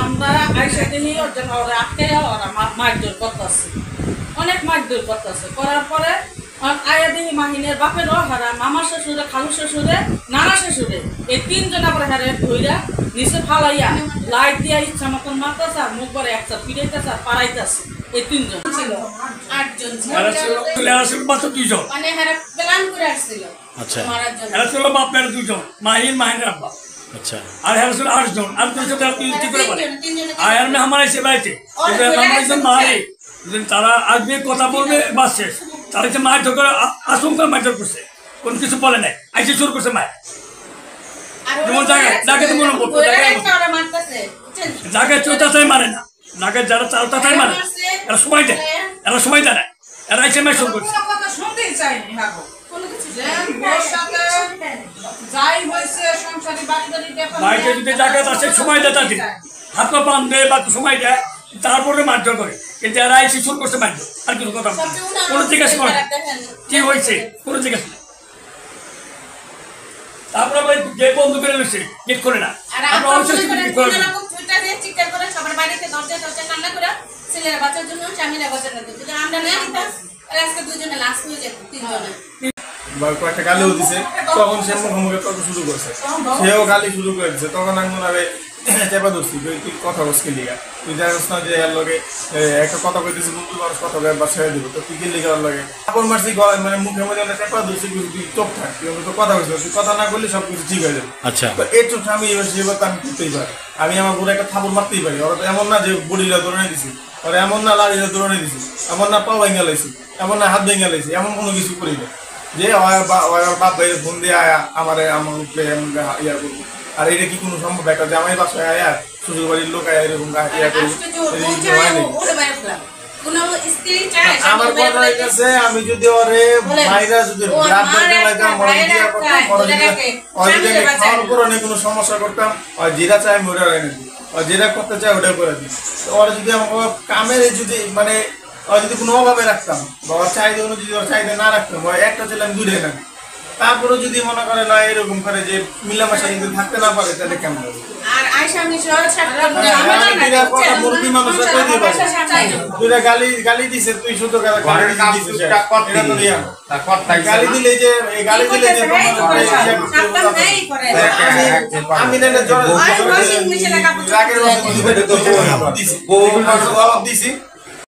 আমরা আইসা দিনই ওর জন্য ওরা আটকে ওরা মারধর করতেছে, অনেক মারধর করতেছে। করার পরে আয়া দিনই মাহিনের বাপেরও হারা মামা শ্বশুরে, খালু শ্বশুরে, নানা শ্বশুরে, এই তিনজন আবার হারে ধইরা নিচে ফালাইয়া লাইট দিয়া ইচ্ছা মতন মারতেছে আর মুখ করে একটা পিড়াইতেছে আর পাড়াইতেছে। এই তিনজন ছিল, 8 জন ছিল, মাত্র 2 জন। মানে হারা প্ল্যান করে আসছিল। আচ্ছা, এরা ছিল বাপের 2 জন, মাহিনের আব্বা। আচ্ছা, আর এরা ছিল 8 জন। আর 2 জন কি করে বলে আর এমনি আমার এসে বাড়িতে একজন মারে তারা আসবে কথা বলবে বাস শেষ। তারা যে মায়ের ধরে আশঙ্কা মারধর করছে, কোন কিছু বলে নাই, আইসে শুরু করছে মায়ের। যেমন জায়গায় মনে পড়তো জায়গায় চৌতাতাই মারে না, জায়গায় যারা চালতাতাই মারে এরা সময় দেয়, এরা সময় দেয় না, এরা এসে মায়ের শুরু করছে। বাড়িতে যদি জায়গায় আসে সময় দেয় তাদের হাত পা পান দেয় বা সময় দেয়, তারপরে মারধর করে। কিন্তু এরা এসে শুরু করছে মারধর, আর কিছু কথা কোনো জিজ্ঞাসা করে কি হয়েছে, কোনো জিজ্ঞাসা নেই। তারপরে আবার যে বন্ধু করে রয়েছে গেট করে না, কয়েকটা গালিও দিছে, তখন সে মুখোমুখি তর্ক শুরু করছে, সেও গালি শুরু করে দিচ্ছে। তখন আমি মনে হয় চেপা ধরছি, তুই কথা বসকে লিগা, তুই জানিস না যে এর লগে একটা কথা কইতেছি বন্ধু মানুষ কথা একবার ছেড়ে দিব, তো তুই কি লিগা ওর লগে কাপড় মারছি মানে মুখের মধ্যে চেপা ধরছি, তুই চোখ থাক, তুই তো কথা বলছিস, তুই কথা না করলে সব কিছু ঠিক হয়ে যাবে। আচ্ছা, তো এই চোখ আমি এবার আমি করতেই পারি, আমি আমার বুড়ো একটা থাপড় মারতেই পারি। ওরা তো এমন না যে বডিটা ধরে দিছি, ওরা এমন না লাড়িটা ধরে দিছি, এমন না পা ভেঙে লাইছি, এমন না হাত ভেঙে লাইছি, এমন কোনো কিছু করি না যে বাপ ভাইয়ের ফোন দিয়ে আয়া আমার উপরে এমন ইয়া করবো। আর এটা কি কোনো সম্ভব? একটা জামাই বাসায় আয়া শ্বশুর বাড়ির লোক আয়া এরকম ইয়া করবো? আমার কথা হইতেছে, আমি যদি ওরে মাইরা যদি রাত ধরে লাইতাম, খাওয়ার উপর অনেক কোনো সমস্যা করতাম, যেটা চাই আমি ওটা এনে দিই, যেটা করতে চাই ওটা করে দিই। ওরা যদি আমাকে কামের যদি মানে যদি কোনো অভাবে রাখতাম বা ওর চাহিদা অনুযায়ী ওর চাহিদা না রাখতাম, একটা ছেলে আমি দুধে না, তারপরে যদি মনে করে না এরকম করে যে মিলামেশা যদি থাকতে না পারে, তাহলে কেমন হবে? গালি দিছে, তুই শুধু গালি দিলে যে গালি দিলে আমি দিছি